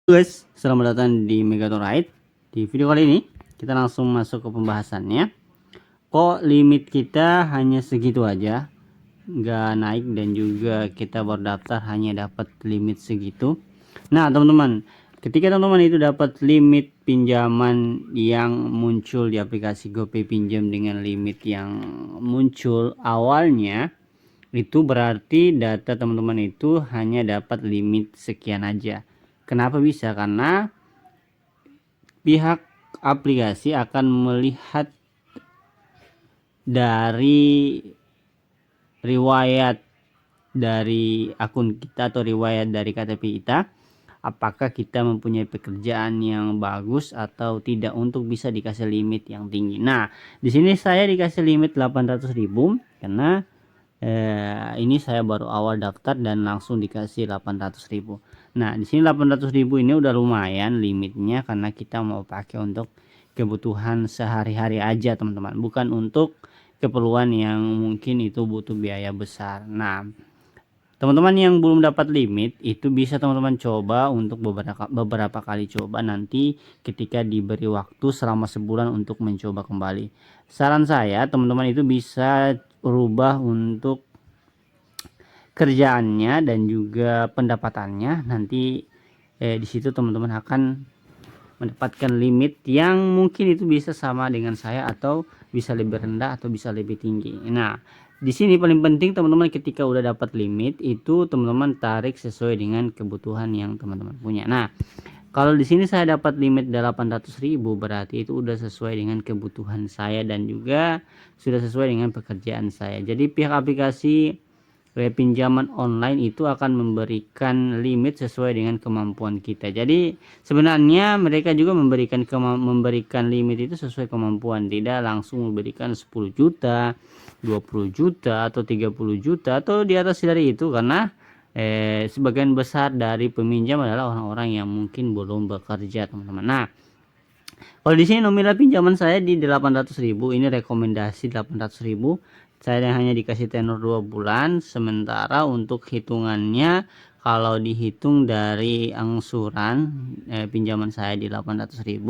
Guys, selamat datang di Megatorite. Di video kali ini kita langsung masuk ke pembahasannya. Kok limit kita hanya segitu aja, nggak naik, dan juga kita baru daftar hanya dapat limit segitu. Nah teman-teman, ketika teman-teman itu dapat limit pinjaman yang muncul di aplikasi GoPay Pinjam dengan limit yang muncul awalnya, itu berarti data teman-teman itu hanya dapat limit sekian aja. Kenapa bisa? Karena pihak aplikasi akan melihat dari riwayat dari akun kita atau riwayat dari KTP kita, apakah kita mempunyai pekerjaan yang bagus atau tidak untuk bisa dikasih limit yang tinggi. Nah, di sini saya dikasih limit 800.000 karena ini saya baru awal daftar dan langsung dikasih 800.000. Nah, di sini 800.000 ini udah lumayan limitnya karena kita mau pakai untuk kebutuhan sehari-hari aja, teman-teman. Bukan untuk keperluan yang mungkin itu butuh biaya besar. Nah, teman-teman yang belum dapat limit itu bisa teman-teman coba untuk beberapa kali coba, nanti ketika diberi waktu selama sebulan untuk mencoba kembali. Saran saya teman-teman itu bisa rubah untuk kerjaannya dan juga pendapatannya. Nanti di situ teman-teman akan mendapatkan limit yang mungkin itu bisa sama dengan saya atau bisa lebih rendah atau bisa lebih tinggi. Nah, di sini paling penting teman-teman, ketika udah dapat limit itu teman-teman tarik sesuai dengan kebutuhan yang teman-teman punya. Nah, kalau di sini saya dapat limit 800.000 berarti itu udah sesuai dengan kebutuhan saya dan juga sudah sesuai dengan pekerjaan saya. Jadi pihak aplikasi pinjaman online itu akan memberikan limit sesuai dengan kemampuan kita. Jadi sebenarnya mereka juga memberikan limit itu sesuai kemampuan, tidak langsung memberikan 10 juta, 20 juta atau 30 juta atau di atas dari itu, karena sebagian besar dari peminjam adalah orang-orang yang mungkin belum bekerja, teman-teman. Nah, kalau di sini nominal pinjaman saya di 800.000, ini rekomendasi 800.000. Saya hanya dikasih tenor 2 bulan, sementara untuk hitungannya kalau dihitung dari angsuran pinjaman saya di 800.000,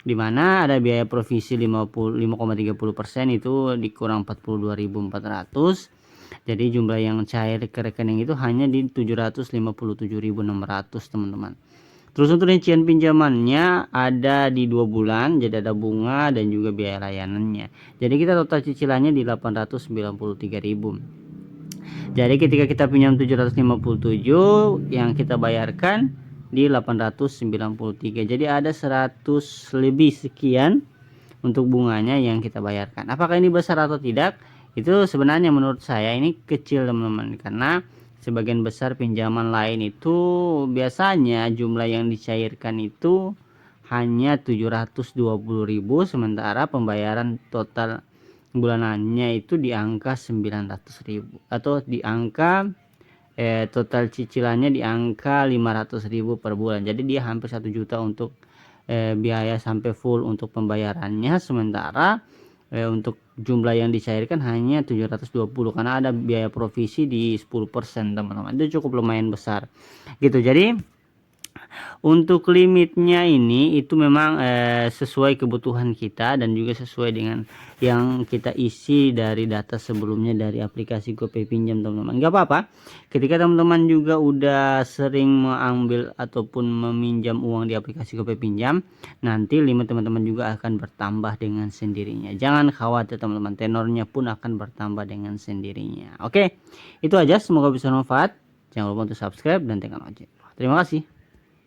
dimana ada biaya provisi 5,30%, itu dikurang 42.400. Jadi jumlah yang cair ke rekening itu hanya di 757.600, teman-teman. Terus untuk rincian pinjamannya ada di 2 bulan, jadi ada bunga dan juga biaya layanannya. Jadi kita total cicilannya di 893.000. Jadi ketika kita pinjam 757, yang kita bayarkan di 893. Jadi ada 100 lebih sekian untuk bunganya yang kita bayarkan. Apakah ini besar atau tidak? Itu sebenarnya menurut saya ini kecil, teman-teman, karena sebagian besar pinjaman lain itu biasanya jumlah yang dicairkan itu hanya 720.000, sementara pembayaran total bulanannya itu di angka 900.000 atau di angka total cicilannya di angka 500.000 per bulan. Jadi dia hampir 1 juta untuk biaya sampai full untuk pembayarannya, sementara untuk jumlah yang dicairkan hanya 720 karena ada biaya provisi di 10%, teman-teman. Itu cukup lumayan besar gitu. Jadi untuk limitnya ini itu memang sesuai kebutuhan kita dan juga sesuai dengan yang kita isi dari data sebelumnya dari aplikasi GoPay Pinjam, teman-teman. Nggak apa-apa ketika teman-teman juga udah sering mengambil ataupun meminjam uang di aplikasi GoPay Pinjam, nanti limit teman-teman juga akan bertambah dengan sendirinya. Jangan khawatir, teman-teman, tenornya pun akan bertambah dengan sendirinya. Oke, itu aja, semoga bisa bermanfaat. Jangan lupa untuk subscribe dan tekan lonceng. Terima kasih.